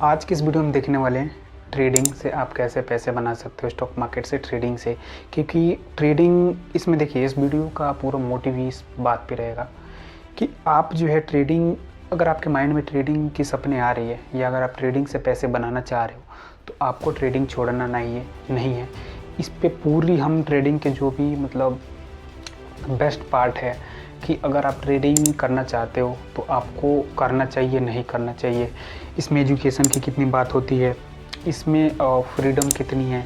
आज की इस वीडियो में देखने वाले हैं ट्रेडिंग से आप कैसे पैसे बना सकते हो स्टॉक मार्केट से, ट्रेडिंग से। क्योंकि ट्रेडिंग इसमें देखिए, इस वीडियो का पूरा मोटिव ही इस बात पे रहेगा कि आप जो है ट्रेडिंग, अगर आपके माइंड में ट्रेडिंग की सपने आ रही है या अगर आप ट्रेडिंग से पैसे बनाना चाह रहे हो तो आपको ट्रेडिंग छोड़ना नहीं है। इस पे पूरी हम ट्रेडिंग के जो भी मतलब बेस्ट पार्ट है कि अगर आप ट्रेडिंग करना चाहते हो तो आपको करना चाहिए, नहीं करना चाहिए, इसमें एजुकेशन की कितनी बात होती है, इसमें फ्रीडम कितनी है,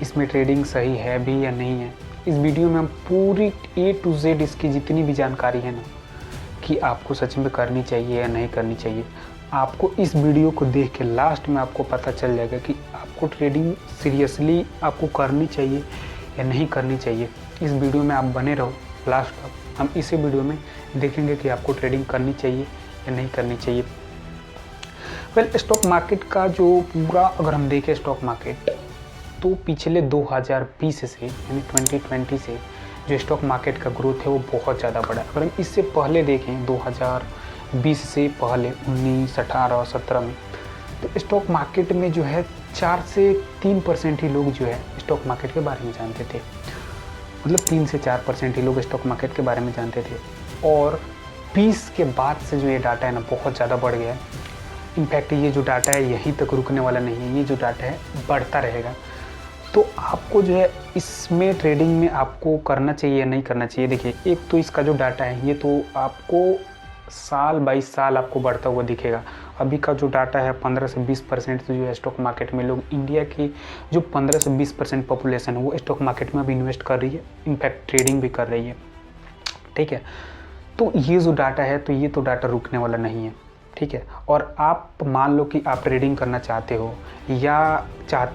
इसमें ट्रेडिंग सही है भी या नहीं है। इस वीडियो में हम पूरी A to Z इसकी जितनी भी जानकारी है ना कि आपको सच में करनी चाहिए या नहीं करनी चाहिए, आपको इस वीडियो को देख के लास्ट में आपको पता चल जाएगा कि आपको ट्रेडिंग सीरियसली आपको करनी चाहिए या नहीं करनी चाहिए। इस वीडियो में आप बने रहो लास्ट तक। हम इसी वीडियो में देखेंगे कि आपको ट्रेडिंग करनी चाहिए या नहीं करनी चाहिए। स्टॉक मार्केट का जो पूरा अगर हम देखें स्टॉक मार्केट, तो पिछले 2020 से यानी 2020 से जो स्टॉक मार्केट का ग्रोथ है वो बहुत ज़्यादा बढ़ा है। अगर हम इससे पहले देखें 2020 से पहले 19, 18 और 17 में, तो स्टॉक मार्केट में जो है 4 से 3% ही लोग जो है स्टॉक मार्केट के बारे में जानते थे। मतलब 3 से 4% ही लोग स्टॉक मार्केट के बारे में जानते थे। और 20 के बाद से जो ये डाटा है ना बहुत ज़्यादा बढ़ गया है। इनफैक्ट ये जो डाटा है यहीं तक रुकने वाला नहीं है, ये जो डाटा है बढ़ता रहेगा। तो आपको जो है इसमें ट्रेडिंग में आपको करना चाहिए या नहीं करना चाहिए। देखिए, एक तो इसका जो डाटा है ये तो आपको साल 22 साल आपको बढ़ता हुआ दिखेगा। अभी का जो डाटा है 15 से 20% तो जो है स्टॉक मार्केट में लोग, इंडिया की जो 15 से 20% पॉपुलेशन है वो स्टॉक मार्केट में अभी इन्वेस्ट कर रही है, इनफैक्ट ट्रेडिंग भी कर रही है। ठीक है, तो ये जो डाटा है तो ये तो डाटा रुकने वाला नहीं है। ठीक है, और आप मान लो कि आप ट्रेडिंग करना चाहते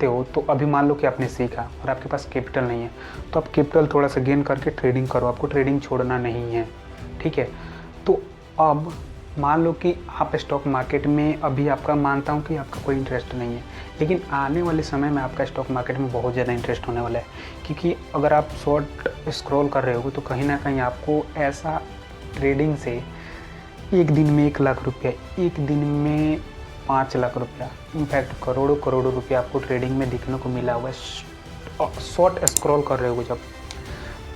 हो तो अभी मान लो कि आपने सीखा और आपके पास कैपिटल नहीं है, तो आप कैपिटल थोड़ा सा गेन करके ट्रेडिंग करो, आपको ट्रेडिंग छोड़ना नहीं है। ठीक है, तो अब मान लो कि आप स्टॉक मार्केट में अभी आपका, मानता हूँ कि आपका कोई इंटरेस्ट नहीं है, लेकिन आने वाले समय में आपका स्टॉक मार्केट में बहुत ज़्यादा इंटरेस्ट होने वाला है। क्योंकि अगर आप शॉर्ट स्क्रॉल कर रहे हो तो कहीं ना कहीं आपको ऐसा ट्रेडिंग से एक दिन में 1 लाख रुपया, एक दिन में 5 लाख रुपया, इनफैक्ट करोड़ों रुपया आपको ट्रेडिंग में दिखने को मिला हुआ है शॉर्ट स्क्रॉल कर रहे हो जब।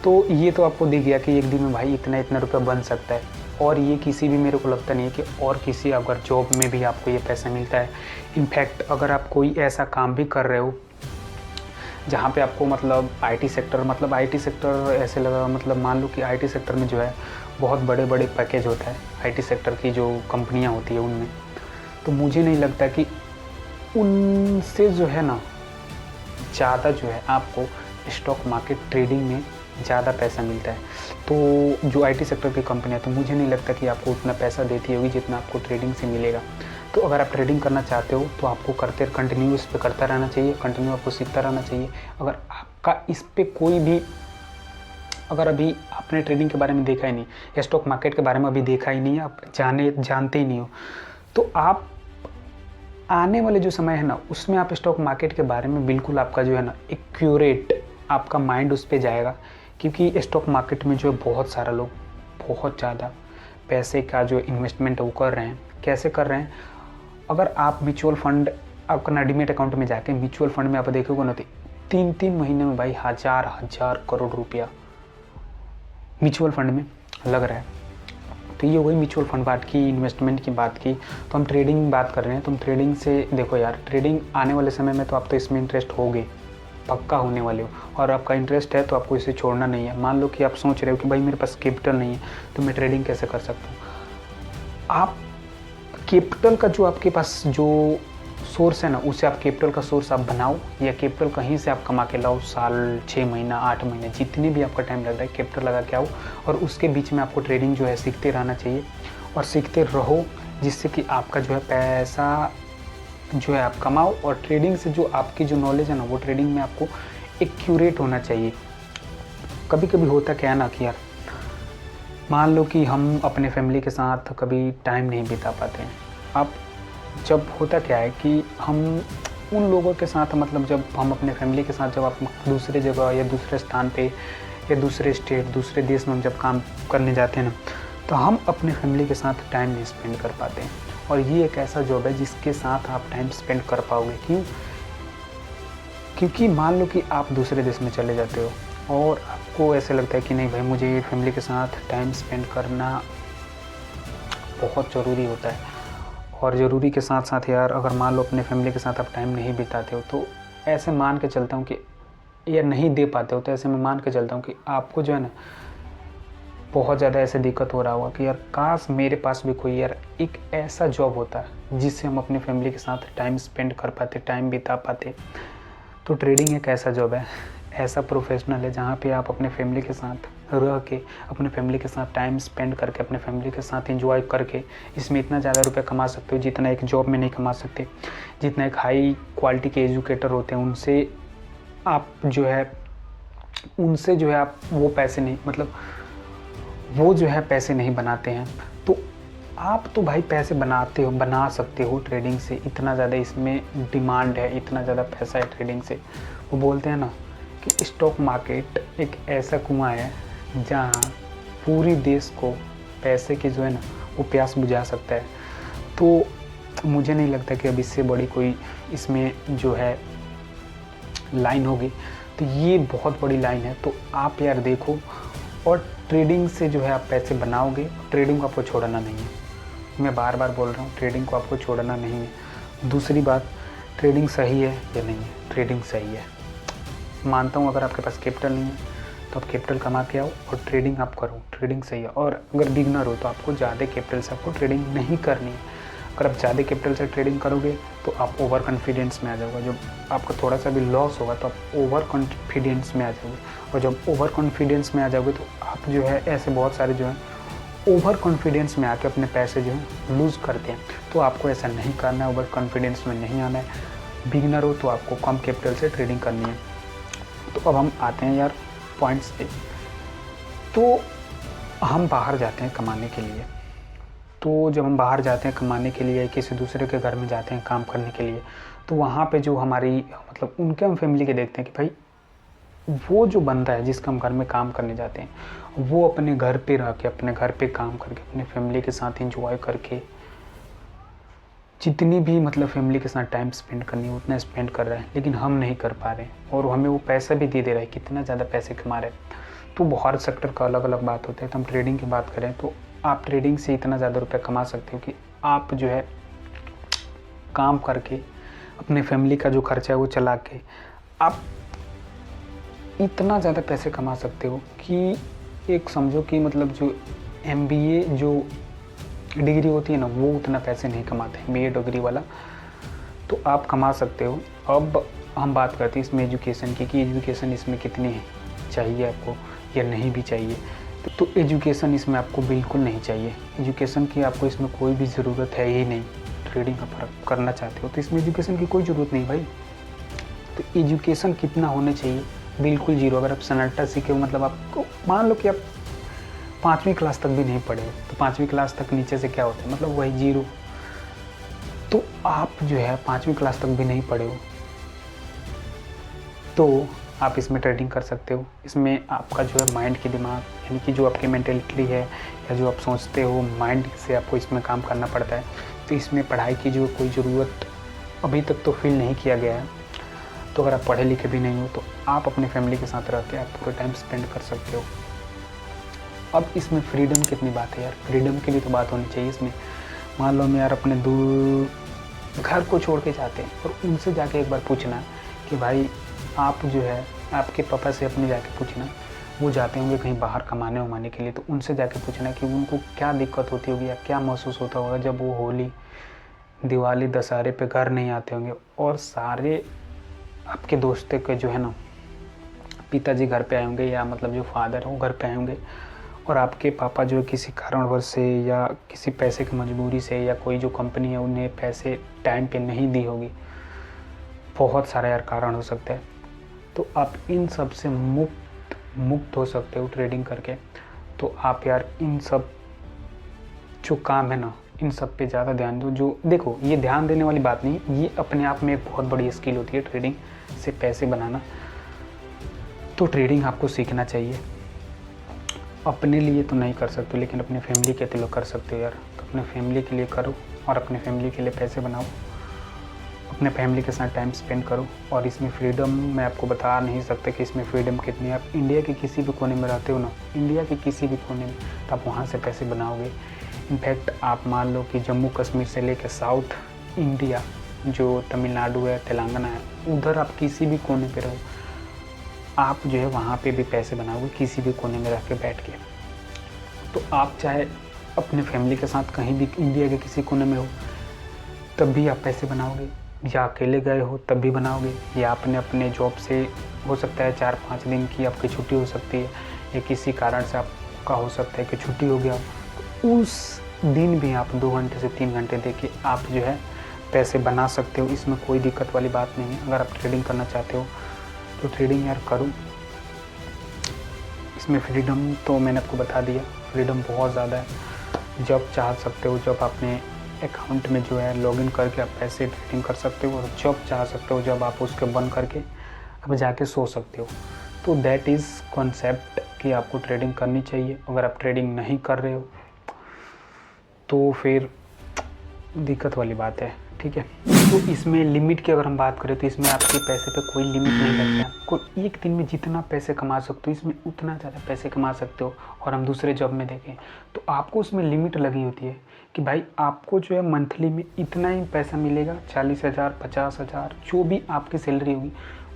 तो ये तो आपको दिख गया कि एक दिन में भाई इतना रुपया बन सकता है। और ये किसी भी, मेरे को लगता नहीं है कि और किसी अगर जॉब में भी आपको ये पैसा मिलता है। इनफैक्ट अगर आप कोई ऐसा काम भी कर रहे हो जहाँ पे आपको मतलब आईटी सेक्टर ऐसे लगा, मतलब मान लो कि आईटी सेक्टर में जो है बहुत बड़े बड़े पैकेज होता है आईटी सेक्टर की जो कंपनियाँ होती है उनमें, तो मुझे नहीं लगता कि उनसे जो है ना ज़्यादा जो है आपको स्टॉक मार्केट ट्रेडिंग में ज़्यादा पैसा मिलता है। तो जो आईटी सेक्टर की कंपनियाँ, तो मुझे नहीं लगता कि आपको उतना पैसा देती होगी जितना आपको ट्रेडिंग से मिलेगा। तो अगर आप ट्रेडिंग करना चाहते हो तो आपको कंटिन्यू इस पर करता रहना चाहिए, कंटिन्यू आपको सीखता रहना चाहिए। अगर आपका इस पर कोई भी, अगर अभी आपने ट्रेडिंग के बारे में देखा ही नहीं या स्टॉक मार्केट के बारे में अभी देखा ही नहीं है, आप जानते ही नहीं हो, तो आप आने वाले जो समय है ना उसमें आप स्टॉक मार्केट के बारे में बिल्कुल आपका जो है ना एक्यूरेट आपका माइंड उस पर जाएगा। क्योंकि स्टॉक मार्केट में जो है बहुत सारा लोग बहुत ज़्यादा पैसे का जो इन्वेस्टमेंट वो कर रहे हैं। कैसे कर रहे हैं? अगर आप म्यूचुअल फंड, आपका डीमैट अकाउंट में जाके म्यूचुअल फंड में आप देखोगे ना, 3 महीने में भाई हजार करोड़ रुपया म्यूचुअल फंड में लग रहा है। तो ये वही म्यूचुअल फंड बात की, इन्वेस्टमेंट की बात की। तो हम ट्रेडिंग बात कर रहे हैं, तो हम ट्रेडिंग से देखो यार, ट्रेडिंग आने वाले समय में तो आप तो इसमें इंटरेस्ट होगे, पक्का होने वाले हो, और आपका इंटरेस्ट है तो आपको इसे छोड़ना नहीं है। मान लो कि आप सोच रहे हो कि भाई मेरे पास कैपिटल नहीं है तो मैं ट्रेडिंग कैसे कर सकता हूँ। आप कैपिटल का जो आपके पास जो सोर्स है ना, उसे आप कैपिटल का सोर्स आप बनाओ, या कैपिटल कहीं से आप कमा के लाओ, साल 6 महीना 8 महीने जितने भी आपका टाइम लग रहा है कैपिटल लगा के आओ, और उसके बीच में आपको ट्रेडिंग जो है सीखते रहना चाहिए और सीखते रहो, जिससे कि आपका जो है पैसा जो है आप कमाओ। और ट्रेडिंग से जो आपकी जो नॉलेज है ना वो ट्रेडिंग में आपको एक्यूरेट होना चाहिए। कभी कभी होता क्या है ना कि यार, मान लो कि हम अपने फैमिली के साथ कभी टाइम नहीं बिता पाते हैं। अब जब होता क्या है कि हम उन लोगों के साथ, मतलब जब हम अपने फैमिली के साथ जब आप दूसरे जगह या दूसरे स्थान पे या दूसरे स्टेट, दूसरे देश में हम जब काम करने जाते हैं ना, तो हम अपने फैमिली के साथ टाइम नहीं स्पेंड कर पाते हैं। और ये एक ऐसा जॉब है जिसके साथ आप टाइम स्पेंड कर पाओगे। क्यों? क्योंकि मान लो कि आप दूसरे देश में चले जाते हो और आपको ऐसे लगता है कि नहीं भाई, मुझे फैमिली के साथ टाइम स्पेंड करना बहुत ज़रूरी होता है। और ज़रूरी के साथ साथ यार, अगर मान लो अपने फैमिली के साथ आप टाइम नहीं बिताते हो, तो ऐसे मान के चलता हूँ कि या नहीं दे पाते हो, तो ऐसे में मान के चलता हूँ कि आपको जो है ना बहुत ज़्यादा ऐसे दिक्कत हो रहा होगा कि यार काश मेरे पास भी कोई यार एक ऐसा जॉब होता जिससे हम अपनी फैमिली के साथ टाइम स्पेंड कर पाते, टाइम बिता पाते। तो ट्रेडिंग एक ऐसा जॉब है, ऐसा प्रोफेशनल है जहाँ पे आप अपने फैमिली के साथ रह के, अपने फैमिली के साथ टाइम स्पेंड करके, अपने फैमिली के साथ एंजॉय करके इसमें इतना ज़्यादा रुपये कमा सकते हो जितना एक जॉब में नहीं कमा सकते। जितना एक हाई क्वालिटी के एजुकेटर होते हैं उनसे आप जो है आप वो पैसे नहीं, मतलब वो जो है पैसे नहीं बनाते हैं। तो आप तो भाई पैसे बना सकते हो ट्रेडिंग से। इतना ज़्यादा इसमें डिमांड है, इतना ज़्यादा पैसा है ट्रेडिंग से। वो बोलते हैं ना कि स्टॉक मार्केट एक ऐसा कुआं है जहाँ पूरी देश को पैसे की जो है ना वो प्यास बुझा सकता है। तो मुझे नहीं लगता कि अब इससे बड़ी कोई इसमें जो है लाइन होगी। तो ये बहुत बड़ी लाइन है। तो आप यार देखो, और ट्रेडिंग से जो है आप पैसे बनाओगे। ट्रेडिंग को आपको छोड़ना नहीं है, मैं बार बार बोल रहा हूँ, ट्रेडिंग को आपको छोड़ना नहीं है। दूसरी बात, ट्रेडिंग सही है या नहीं है? ट्रेडिंग सही है, मानता हूँ। अगर आपके पास कैपिटल नहीं है तो आप कैपिटल कमा के आओ और ट्रेडिंग आप करो, ट्रेडिंग सही है। और अगर बिगनर हो तो आपको ज़्यादा कैपिटल से आपको ट्रेडिंग नहीं करनी है। अगर आप ज़्यादा कैपिटल से ट्रेडिंग करोगे तो आप ओवर कॉन्फिडेंस में आ जाओगे। जब आपको थोड़ा सा भी लॉस होगा तो आप ओवर कॉन्फिडेंस में आ जाओगे, और जब ओवर कॉन्फिडेंस में आ जाओगे तो आप जो है ऐसे बहुत सारे जो है ओवर कॉन्फिडेंस में आके अपने पैसे जो है लूज़ करते हैं। तो आपको ऐसा नहीं करना है, ओवर कॉन्फिडेंस में नहीं आना है। बिगनर हो तो आपको कम कैपिटल से ट्रेडिंग करनी है। तो अब हम आते हैं यार पॉइंट्स पे। तो हम बाहर जाते हैं कमाने के लिए। तो जब हम बाहर जाते हैं कमाने के लिए, किसी दूसरे के घर में जाते हैं काम करने के लिए, तो वहाँ पे जो हमारी मतलब उनके हम फैमिली के देखते हैं कि भाई वो जो बंदा है जिसका हम घर में काम करने जाते हैं, वो अपने घर पे रह के, अपने घर पे काम करके, अपने फैमिली के साथ एंजॉय करके, जितनी भी मतलब फैमिली के साथ टाइम स्पेंड करनी है उतना स्पेंड कर रहा है। लेकिन हम नहीं कर पा रहे हैं और हमें वो पैसा भी दे रहा है, कितना ज़्यादा पैसे कमा रहे हैं। तो हर सेक्टर का अलग अलग बात होता है। तो हम ट्रेडिंग की बात करें तो आप ट्रेडिंग से इतना ज़्यादा रुपये कमा सकते हो कि आप जो है काम करके अपने फैमिली का जो खर्चा है वो चला के आप इतना ज़्यादा पैसे कमा सकते हो कि एक समझो कि मतलब जो MBA जो डिग्री होती है ना, वो उतना पैसे नहीं कमाते MBA डिग्री वाला। तो आप कमा सकते हो। अब हम बात करते हैं इसमें एजुकेशन की, कि एजुकेशन इसमें कितनी चाहिए आपको या नहीं भी चाहिए। तो एजुकेशन इसमें आपको बिल्कुल नहीं चाहिए। एजुकेशन की आपको इसमें कोई भी ज़रूरत है ही नहीं। ट्रेडिंग का करना चाहते हो तो इसमें एजुकेशन की कोई ज़रूरत नहीं भाई। तो एजुकेशन कितना होना चाहिए? बिल्कुल जीरो। अगर आप सन्नाटा सीखे हो, मतलब आपको मान लो कि आप 5वीं क्लास तक भी नहीं पढ़े हो, तो 5वीं क्लास तक नीचे से क्या होता है, मतलब वही जीरो। तो आप जो है 5वीं क्लास तक भी नहीं पढ़े हो तो आप इसमें ट्रेडिंग कर सकते हो। इसमें आपका जो है माइंड की दिमाग, यानी कि जो आपकी मेंटेलिटी है या जो आप सोचते हो, माइंड से आपको इसमें काम करना पड़ता है। तो इसमें पढ़ाई की जो कोई ज़रूरत अभी तक तो फील नहीं किया गया है। तो अगर आप पढ़े लिखे भी नहीं हो तो आप अपने फैमिली के साथ रह के आप पूरा टाइम स्पेंड कर सकते हो। अब इसमें फ्रीडम कितनी बात है यार, फ्रीडम की भी तो बात होनी चाहिए इसमें। मान लो हम यार अपने दूर घर को छोड़ के जाते हैं और उनसे जाके एक बार पूछना कि भाई आप जो है आपके पापा से अपने जाके पूछना, वो जाते होंगे कहीं बाहर कमाने उमाने के लिए, तो उनसे जाके पूछना कि उनको क्या दिक्कत होती होगी या क्या महसूस होता होगा जब वो होली, दिवाली, दशहरे पे घर नहीं आते होंगे और सारे आपके दोस्तों के जो है ना पिताजी घर पे आए होंगे या मतलब जो फादर है वो घर पे आए होंगे, और आपके पापा जो किसी कारणवश से या किसी पैसे की मजबूरी से या कोई जो कंपनी है उन्हें पैसे टाइम पे नहीं दी होगी। बहुत सारा यार कारण हो सकता है। तो आप इन सब से मुक्त हो सकते हो ट्रेडिंग करके। तो आप यार इन सब जो काम है ना, इन सब पे ज़्यादा ध्यान दो। जो देखो, ये ध्यान देने वाली बात नहीं, ये अपने आप में एक बहुत बड़ी स्किल होती है ट्रेडिंग से पैसे बनाना। तो ट्रेडिंग आपको सीखना चाहिए। अपने लिए तो नहीं कर सकते लेकिन अपने फैमिली के लिए कर सकते हो यार। तो अपने फैमिली के लिए करो और अपने फैमिली के लिए पैसे बनाओ, अपने फैमिली के साथ टाइम स्पेंड करो। और इसमें फ्रीडम मैं आपको बता नहीं सकता कि इसमें फ्रीडम कितनी है। आप इंडिया के किसी भी कोने में रहते हो ना, इंडिया के किसी भी कोने में, तो आप वहाँ से पैसे बनाओगे। इनफैक्ट आप मान लो कि जम्मू कश्मीर से लेकर साउथ इंडिया, जो तमिलनाडु है, तेलंगाना है, उधर आप किसी भी कोने पे रहो, आप जो है वहाँ पे भी पैसे बनाओगे, किसी भी कोने में रह के बैठ के। तो आप चाहे अपने फैमिली के साथ कहीं भी इंडिया के किसी कोने में हो, तब भी आप पैसे बनाओगे, या अकेले गए हो तब भी बनाओगे, या आपने अपने जॉब से, हो सकता है 4-5 दिन की आपकी छुट्टी हो सकती है, या किसी कारण से आपका हो सकता है कि छुट्टी हो गया, तो उस दिन भी आप 2 घंटे से 3 घंटे दे के आप जो है पैसे बना सकते हो। इसमें कोई दिक्कत वाली बात नहीं है। अगर आप ट्रेडिंग करना चाहते हो तो ट्रेडिंग यार करो। इसमें फ्रीडम तो मैंने आपको बता दिया, फ्रीडम बहुत ज़्यादा है। जब चाह सकते हो, जब अपने अकाउंट में जो है लॉगिन करके आप पैसे ट्रेडिंग कर सकते हो, और जब चाह सकते हो जब आप उसके बंद करके अब जाके सो सकते हो। तो दैट इज़ कॉन्सेप्ट कि आपको ट्रेडिंग करनी चाहिए। अगर आप ट्रेडिंग नहीं कर रहे हो तो फिर दिक्कत वाली बात है, ठीक है। तो इसमें लिमिट की अगर हम बात करें तो इसमें आपके पैसे पे कोई लिमिट नहीं लगता। आपको एक दिन में जितना पैसे कमा सकते हो, इसमें उतना ज़्यादा पैसे कमा सकते हो। और हम दूसरे जॉब में देखें तो आपको उसमें लिमिट लगी होती है कि भाई आपको जो है मंथली में इतना ही पैसा मिलेगा, 40,000, 50,000, जो भी आपकी सैलरी होगी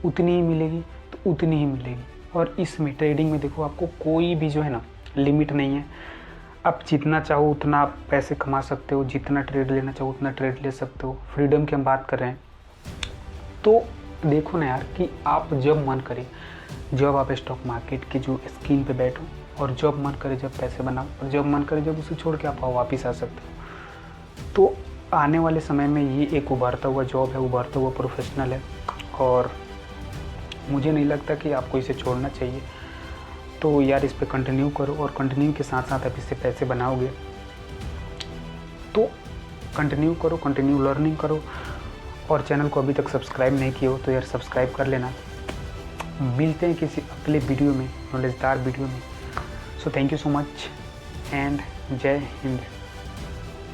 उतनी ही मिलेगी, तो उतनी ही मिलेगी। और इसमें ट्रेडिंग में देखो आपको कोई भी जो है ना लिमिट नहीं है। आप जितना चाहो उतना आप पैसे कमा सकते हो, जितना ट्रेड लेना चाहो उतना ट्रेड ले सकते हो। फ्रीडम की हम बात कर रहे हैं तो देखो ना यार कि आप जब मन करे, जब आप स्टॉक मार्केट की जो स्क्रीन पे बैठो, और जब मन करे जब पैसे बनाओ, और जब मन करे जब उसे छोड़ के आप वापस आ सकते हो। तो आने वाले समय में ये एक उभरता हुआ जॉब है, उभरता हुआ प्रोफेशनल है, और मुझे नहीं लगता कि आपको इसे छोड़ना चाहिए। तो यार इस पे कंटिन्यू करो, और कंटिन्यू के साथ साथ आप इससे पैसे बनाओगे तो कंटिन्यू करो, कंटिन्यू लर्निंग करो। और चैनल को अभी तक सब्सक्राइब नहीं किया हो तो यार सब्सक्राइब कर लेना। मिलते हैं किसी अगले वीडियो में, नॉलेजदार वीडियो में। So thank you so much and जय हिंद।